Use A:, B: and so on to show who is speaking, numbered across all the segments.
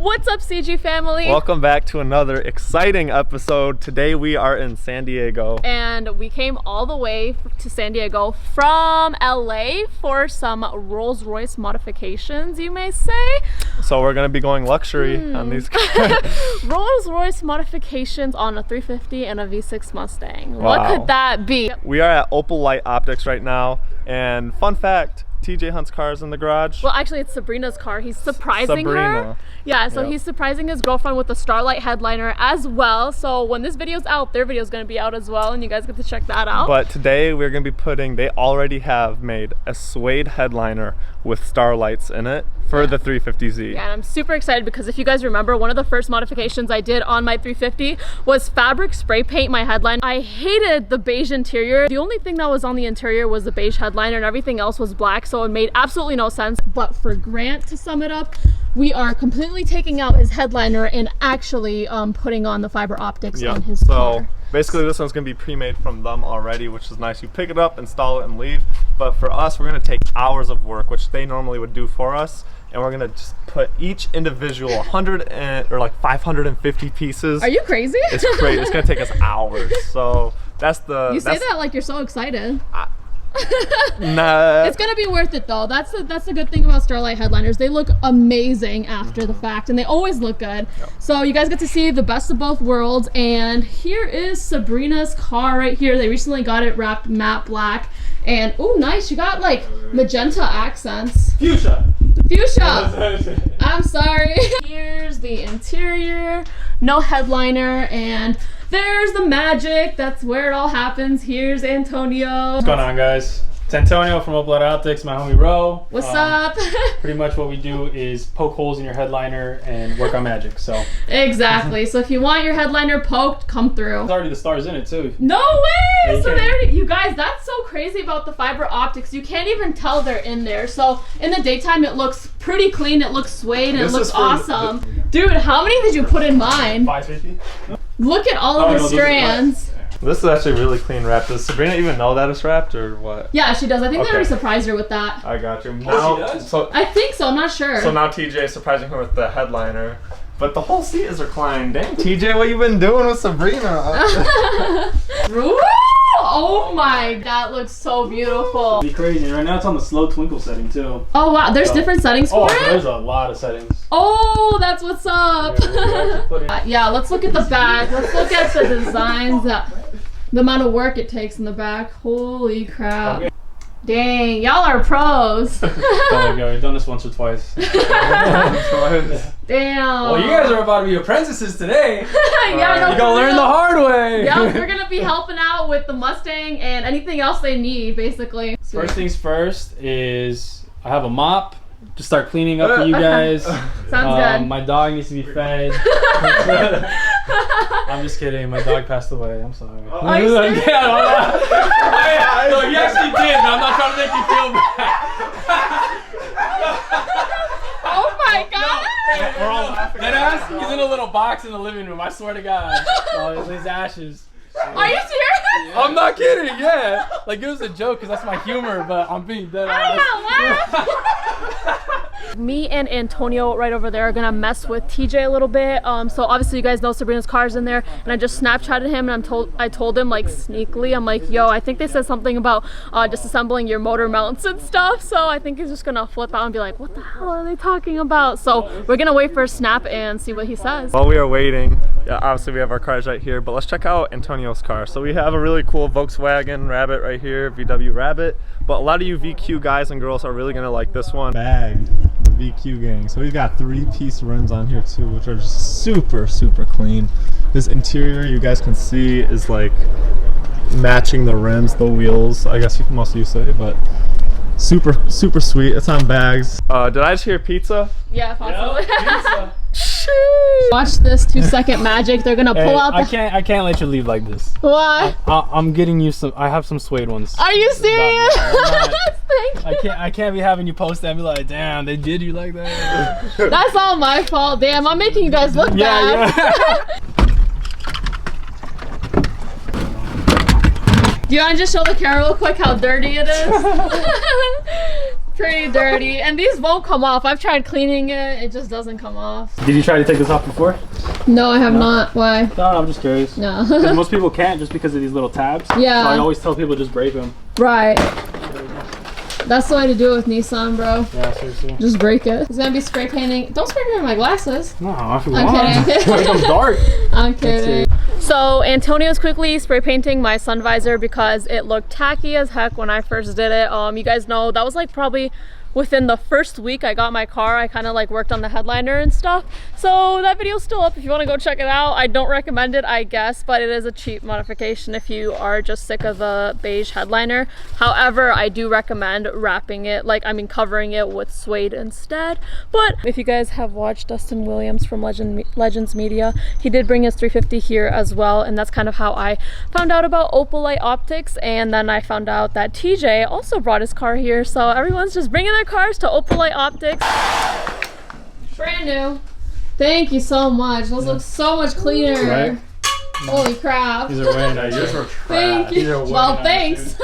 A: What's up, CG family?
B: Welcome back to another exciting episode. Today we are in San Diego.
A: And we came all the way to San Diego from LA for some Rolls-Royce modifications, you may say.
B: So we're going to be going luxury on these cars.
A: Rolls-Royce modifications on a 350 and a V6 Mustang.
B: Wow.
A: What could that be?
B: We are at Opal Light Optics right now. And fun fact, TJ hunts cars in the garage.
A: Well, actually, it's Sabrina's car. He's surprising her. Yeah, so
B: Yep.
A: he's surprising his girlfriend with the Starlight headliner as well. So when this video's out, their video's going to be out as well, and you guys get to check that out.
B: But today we're going to be putting, they already have made a suede headliner with Starlights in it for the 350Z.
A: Yeah, and I'm super excited because if you guys remember, one of the first modifications I did on my 350 was fabric spray paint my headliner. I hated the beige interior. The only thing that was on the interior was the beige headliner and everything else was black, so it made absolutely no sense. But for Grant, to sum it up, we are completely taking out his headliner and actually putting on the fiber optics on his car.
B: Basically this one's going to be pre-made from them already, which is nice. You pick it up, install it, and leave. But for us, we're going to take hours of work, which they normally would do for us. And we're gonna just put each individual 550 pieces.
A: Are you crazy?
B: It's crazy. It's gonna take us hours. So that's the.
A: You say that like you're so excited.
B: Nah.
A: It's gonna be worth it though. That's the good thing about Starlight headliners. They look amazing after the fact, and they always look good.
B: Yep.
A: So you guys get to see the best of both worlds. And here is Sabrina's car right here. They recently got it wrapped matte black, and oh, nice. You got like magenta accents.
B: Fuchsia.
A: I'm sorry. Here's the interior, no headliner, and there's the magic. That's where it all happens. Here's Antonio.
C: What's going on, guys? It's Antonio from Opal Light Optics, my homie Ro.
A: What's up?
C: Pretty much what we do is poke holes in your headliner and work on magic. So
A: exactly. So if you want your headliner poked, come through.
C: there's already the stars in it too.
A: No way!
C: Yeah,
A: So there, you guys, that's so crazy about the fiber optics. You can't even tell they're in there. So in the daytime, it looks pretty clean. It looks suede. And it looks awesome. Dude, how many did you put in mine?
C: 550.
A: Look at all of the strands.
B: This is actually really clean wrapped. Does Sabrina even know that it's wrapped or what?
A: Yeah, she does. I think they
B: Okay.
A: already surprised her with that.
B: I got you.
C: Oh,
B: Now,
C: she does?
B: So
A: I think so. I'm not sure.
B: now TJ is surprising her with the headliner. But the whole seat is reclined. Dang, TJ, what you been doing with Sabrina?
A: Woo! Oh my, that looks so beautiful.
C: Be crazy. Right now it's on the slow twinkle setting too.
A: Oh wow, there's different settings for it?
C: There's a lot of settings.
A: Oh, that's what's up. Yeah, let's look at the back. Let's look at the designs. The amount of work it takes in the back. Holy crap.
C: Okay.
A: Dang, y'all are pros.
C: There we go. We've done this once or twice.
A: Damn.
C: Well, you guys are about to be apprentices today.
A: Yeah, no,
C: You gotta learn the hard way.
A: Yeah, we're gonna be helping out with the Mustang and anything else they need, basically.
C: First things first is I have a mop to start cleaning up for you guys.
A: Sounds good.
C: My dog needs to be fed. I'm just kidding. My dog passed away. I'm sorry.
A: Are you serious?
C: No, he actually did. But I'm not trying to make you feel bad.
A: Oh my god!
B: We're all laughing.
C: Deadass, he's in a little box in the living room. I swear to God. His ashes.
A: Are you serious?
C: I'm not kidding. Yeah, like it was a joke because that's my humor, but I'm being dead ass.
A: Me and Antonio right over there are gonna mess with TJ a little bit. So obviously you guys know Sabrina's car's in there, and I just Snapchatted him and I told him like sneakily, I'm like, yo, I think they said something about disassembling your motor mounts and stuff. So I think he's just gonna flip out and be like, what the hell are they talking about? So we're gonna wait for a snap and see what he says.
B: While we are waiting, obviously we have our cars right here, but let's check out Antonio's car. So we have a really cool Volkswagen Rabbit right here, VW Rabbit, but a lot of you VQ guys and girls are really gonna like this one. Bagged, the VQ gang. So we've got 3-piece rims on here too, which are just super clean. This interior, you guys can see, is like matching the rims, the wheels, I guess most of you say, but super sweet. It's on bags. Did I just hear pizza?
A: Yeah, possibly.
C: Pizza.
A: Watch this 2-second magic. They're gonna pull out the...
C: I can't let you leave like this.
A: What?
C: I'm getting you some. I have some suede ones.
A: Are you serious? Thank you.
C: I can't be having you post that and be like, damn, they did you like that.
A: That's all my fault. Damn, I'm making you guys look bad.
C: Yeah.
A: Do you want to just show the camera real quick how dirty it is? pretty dirty, and these won't come off. I've tried cleaning it, it just doesn't come off.
C: Did you try to take this off before?
A: No, I have not. Why?
C: No, I'm just curious.
A: No.
C: 'Cause most people can't just because of these little tabs.
A: Yeah.
C: So I always tell people just break them.
A: Right. That's the way to do it with Nissan, bro.
C: Yeah, seriously.
A: Just break it. It's gonna be spray painting. Don't spray paint my glasses.
C: No, if you
A: I'm
C: want.
A: kidding.
C: Make them dark.
A: I'm kidding. So Antonio's quickly spray painting my sun visor because it looked tacky as heck when I first did it. You guys know that was like probably within the first week I got my car. I kind of like worked on the headliner and stuff. So that video's still up if you want to go check it out. I don't recommend it, I guess, but it is a cheap modification if you are just sick of the beige headliner. However, I do recommend wrapping it, covering it with suede instead. But if you guys have watched Dustin Williams from Legends Media, he did bring his 350 here as well, and that's kind of how I found out about Opalite optics. And then I found out that TJ also brought his car here, so everyone's just bringing their cars to Opalite optics. Brand new. Thank you so much. Those look so much cleaner.
C: Right?
A: Holy crap.
C: These are way nice. Yours are
A: Thank you. Well, thanks.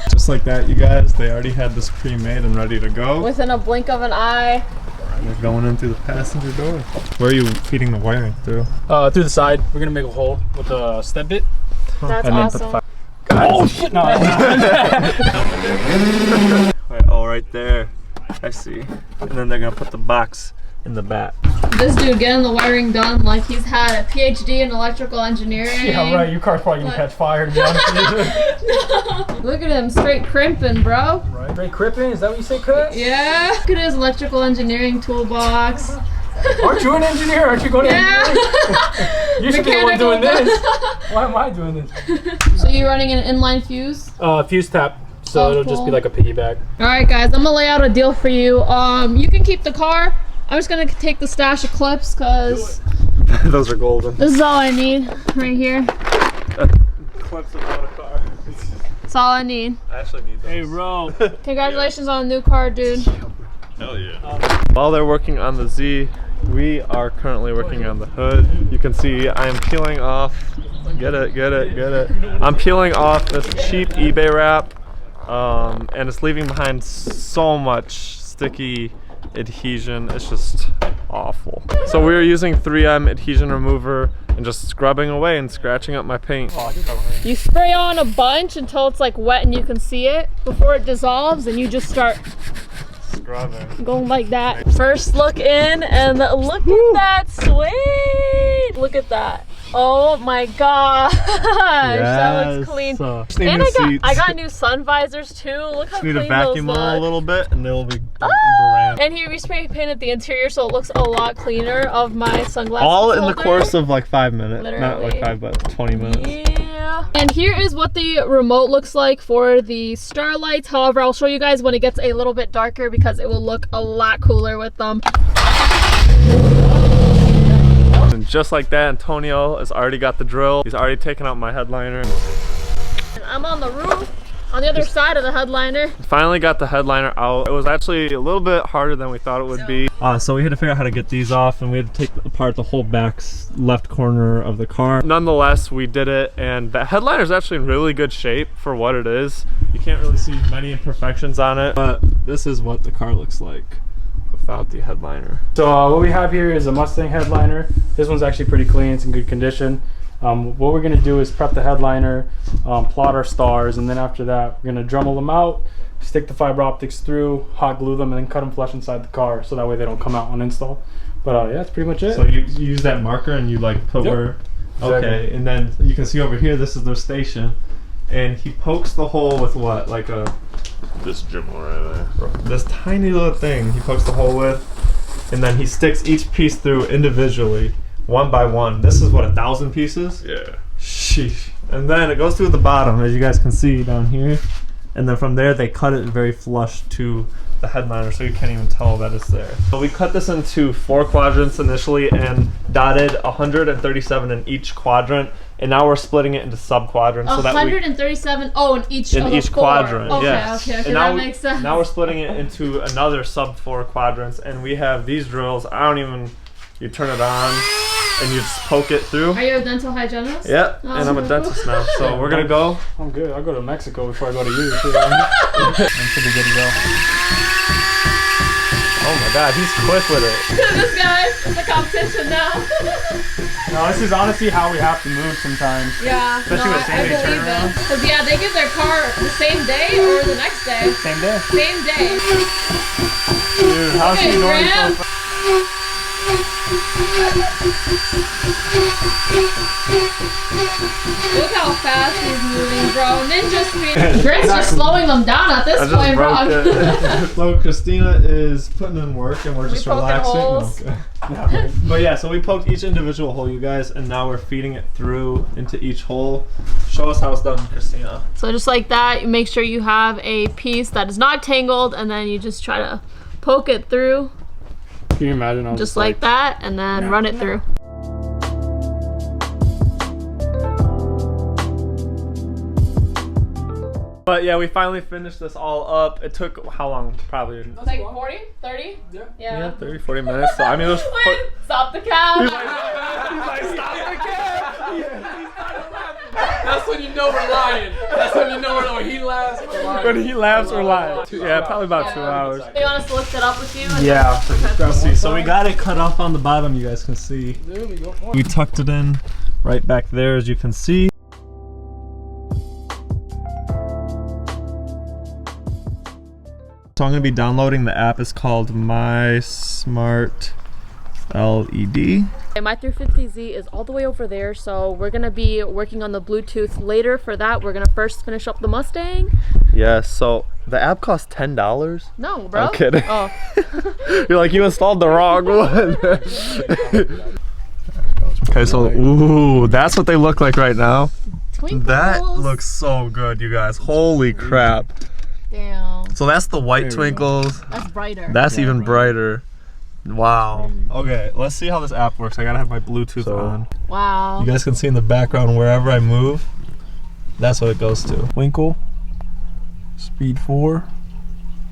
B: Just like that, you guys, they already had this pre-made and ready to go.
A: Within a blink of an eye.
B: They're going in through the passenger door. Where are you feeding the wiring through?
C: Through the side. We're gonna make a hole with a step bit.
A: That's
C: and
A: awesome.
C: Then put the oh shit! No.
B: Oh, right there. I see. And then they're gonna put the box in the back.
A: This dude getting the wiring done like he's had a PhD in electrical engineering.
C: Yeah, right. Your car's probably gonna catch fire. To be honest with you.
A: No. Look at him, straight crimping, bro.
C: Right. Straight crimping? Is that what you say, Chris?
A: Yeah. Look at his electrical engineering toolbox.
C: Aren't you an engineer? Aren't you going to engineering? You should be the one doing this. Why am I doing this?
A: So you're running an inline fuse?
C: Fuse tap. So it'll just be like a piggyback.
A: All right, guys, I'm gonna lay out a deal for you. You can keep the car. I'm just gonna take the stash of clips because
B: those are golden.
A: this is all I need right here.
B: Clips without a car.
A: That's all I need.
B: I actually need those.
C: Hey, bro.
A: Congratulations on a new car, dude.
B: Hell yeah. While they're working on the Z, we are currently working on the hood. You can see I am peeling off. Get it, get it, get it. I'm peeling off this cheap eBay wrap. And it's leaving behind so much sticky adhesion. It's just awful. So we were using 3M adhesion remover and just scrubbing away and scratching up my paint.
A: You spray on a bunch until it's like wet and you can see it before it dissolves, and you just start
B: Scrubbing.
A: going like that. First look in, and look at that, sweet! Look at that. Oh my gosh, that looks clean. And I got new sun visors too. Look how clean those look.
B: Just need to vacuum them a little bit and they'll be brand.
A: And here we spray painted the interior so it looks a lot cleaner of my sunglasses.
B: All in the course of like 5 minutes.
A: Literally.
B: Not like 5, but 20 minutes.
A: Yeah. And here is what the remote looks like for the Starlights. However, I'll show you guys when it gets a little bit darker because it will look a lot cooler with them.
B: And just like that, Antonio has already got the drill. He's already taken out my headliner.
A: And I'm on the roof, on the other side of the headliner.
B: Finally got the headliner out. It was actually a little bit harder than we thought it would be. So we had to figure out how to get these off, and we had to take apart the whole back left corner of the car. Nonetheless, we did it, and the headliner is actually in really good shape for what it is. You can't really see many imperfections on it, but this is what the car looks like without the headliner.
C: So what we have here is a Mustang headliner. This one's actually pretty clean. It's in good condition. What we're gonna do is prep the headliner, plot our stars, and then after that, we're gonna Dremel them out, stick the fiber optics through, hot glue them, and then cut them flush inside the car, so that way they don't come out on install. But yeah, that's pretty much it.
B: So you use that marker and you like put where, okay, and then you can see over here, this is their station, and he pokes the hole with what, like this Dremel right there. This tiny little thing he pokes the hole with, and then he sticks each piece through individually. One by one. This is what, 1,000 pieces? Yeah. Sheesh. And then it goes through the bottom, as you guys can see down here. And then from there, they cut it very flush to the headliner, so you can't even tell that it's there. So we cut this into 4 quadrants initially and dotted 137 in each quadrant. And now we're splitting it into sub-quadrants.
A: 137, oh, in each
B: quadrant,
A: okay,
B: yes.
A: Okay,
B: and
A: that makes sense.
B: Now we're splitting it into another sub-4 quadrants. And we have these drills. You turn it on and you just poke it through.
A: Are you a dental hygienist?
B: Yep, and I'm a dentist now. So we're gonna go.
C: I'm good. I'll go to Mexico before I go to you. I should be good to go.
B: Oh my god, he's quick with it.
A: This guy is the competition now.
C: No, this is honestly how we have to move sometimes.
A: Yeah,
C: Especially with
A: I
C: same-day
A: believe
C: turnaround.
A: it. Because yeah, they give their car the same day or the next day.
C: Same day.
A: Same day.
C: Dude, how's
A: Okay,
C: he going so
A: Grant.
C: fast?
A: Look how fast he's moving, bro. Ninja speed. Grant's just slowing them down at this point, bro.
B: So Christina is putting in work and we're just
A: poking
B: relaxing.
A: holes.
B: Okay. But yeah, so we poked each individual hole, you guys, and now we're feeding it through into each hole. Show us how it's done, Christina.
A: So just like that, you make sure you have a piece that is not tangled, and then you just try to poke it through.
C: Can you imagine? I was
A: Just like that, and then run it through.
B: But yeah, we finally finished this all up. It took how long? Probably.
A: It was like 40, 30?
B: Yeah, 30, 40 minutes. So I mean, it was.
A: Wait, stop the cab.
B: He's like, stop the cab.
D: That's when you know we're lying. That's when you know when he laughs, we're lying.
B: When he laughs, we're lying. Yeah, probably about 2 hours.
A: You want us to lift it up with you?
B: Yeah. Let's see. So we got it cut off on the bottom. You guys can see. We tucked it in right back there, as you can see. So I'm going to be downloading the app. It's called My Smart LED.
A: My 350Z is all the way over there, so we're gonna be working on the Bluetooth later. For that, we're gonna first finish up the Mustang.
B: Yeah, so the app costs $10.
A: No, bro.
B: I'm kidding.
A: Oh.
B: You're like, you installed the wrong one. Okay, so ooh, that's what they look like right now.
A: Twinkles.
B: That looks so good, you guys. Holy crap.
A: Damn.
B: So that's the white twinkles.
A: That's brighter.
B: That's even brighter. Wow. Okay, let's see how this app works. I gotta have my Bluetooth on.
A: Wow.
B: You guys can see in the background wherever I move, that's what it goes to.
C: Twinkle. Speed 4.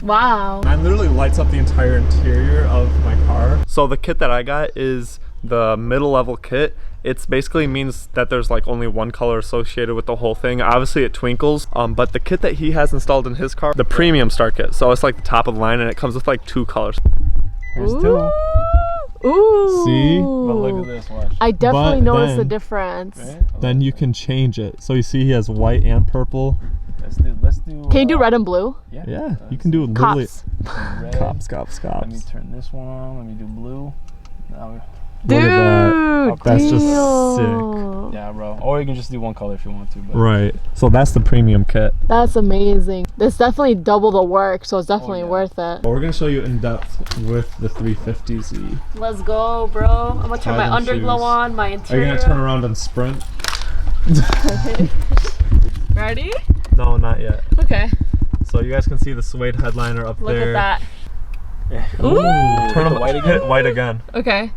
A: Wow.
B: Mine literally lights up the entire interior of my car. So the kit that I got is the middle level kit. It's basically means that there's like only one color associated with the whole thing. Obviously it twinkles, but the kit that he has installed in his car, the premium star kit. So it's like the top of the line and it comes with like 2 colors.
C: There's
A: Ooh.
C: 2.
A: Ooh.
B: See?
C: But look at this, watch.
A: I definitely
B: But
A: noticed the
B: then-
A: difference.
C: Right?
B: Then you can change it. So you see he has white and purple.
C: Let's do.
A: Can you do red and blue?
B: Yeah, you can do it literally.
A: Cops.
C: Red.
B: Cops.
C: Let me turn this one on. Let me do blue. Now
B: Look at that.
A: Dude,
B: That's just
A: deal.
C: yeah, bro. Or you can just do one color if you want to. But
B: Right. So that's the premium kit.
A: That's amazing. This definitely double the work, so it's definitely
C: yeah.
A: worth it.
B: We're gonna show you in depth with the 350Z.
A: Let's go, bro. I'm gonna turn my
B: Try them
A: underglow
B: shoes.
A: on, my
B: Are you
A: interior.
B: gonna turn around and sprint?
A: Ready?
B: No, not yet.
A: Okay.
B: So you guys can see the suede headliner up
A: Look
B: there.
A: at that.
B: Ooh.
A: Ooh.
B: Turn them
C: white again?
B: Hit white again.
A: Okay.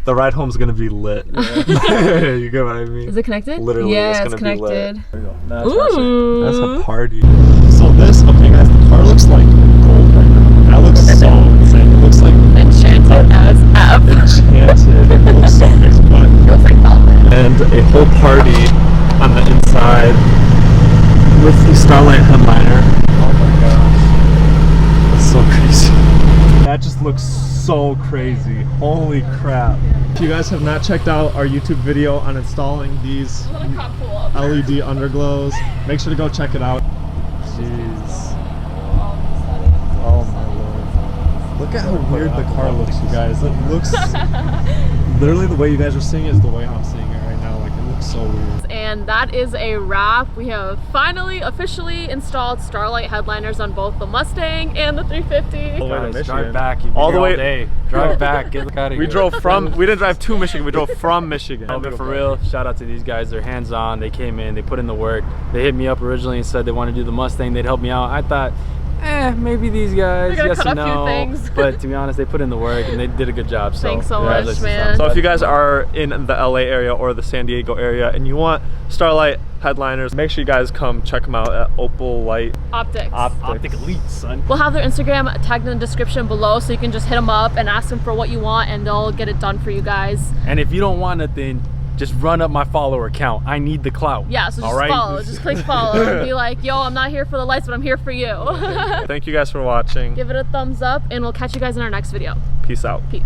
B: The ride home's gonna be lit. You get what I mean?
A: Is it connected?
B: Literally,
A: yeah,
B: it's
A: it's
B: gonna be lit.
A: connected.
C: there we go. Now it's pressure.
A: Ooh.
B: That's a party. So this, okay guys, the car looks like gold right now. That looks so insane. It looks like
A: Enchanted as F.
B: enchanted. It looks so nice. But and a whole party on the inside with the Starlight headliner.
C: Oh my gosh.
B: That's so crazy. That just looks so crazy. Holy crap. If you guys have not checked out our YouTube video on installing these LED underglows, make sure to go check it out. Jeez. Oh my lord. Look at how weird the car looks, you guys. It looks literally the way you guys are seeing it is the way I'm seeing it right now. Like it looks so weird.
A: And that is a wrap. We have finally officially installed Starlight headliners on both the Mustang and the 350.
B: All the way to
C: Guys,
B: Michigan.
C: drive back. You've been
B: All the
C: here
B: way-
C: day. Drive back. Get out of here.
B: We drove from, we didn't drive to Michigan, we drove from Michigan.
C: No, but for real, shout out to these guys. They're hands-on. They came in, they put in the work. They hit me up originally and said they want to do the Mustang. They'd help me out. I thought, maybe these guys,
A: They're gonna
C: yes
A: cut
C: and
A: a few
C: no.
A: things.
C: But to be honest, they put in the work and they did a good job. So
A: Thanks so much,
C: congratulations
A: man.
C: on
B: So
C: that.
B: if you guys are in the LA area or the San Diego area and you want Starlight headliners, make sure you guys come check them out at Opal Light
A: Optics.
C: Optic Elite, son.
A: We'll have their Instagram tagged in the description below, so you can just hit them up and ask them for what you want, and they'll get it done for you guys.
C: And if you don't want nothing, just run up my follower count. I need the clout.
A: Yeah, so just follow. Just click follow and be like, yo, I'm not here for the lights, but I'm here for you.
B: Thank you guys for watching.
A: Give it a thumbs up, and we'll catch you guys in our next video.
B: Peace out.
A: Peace.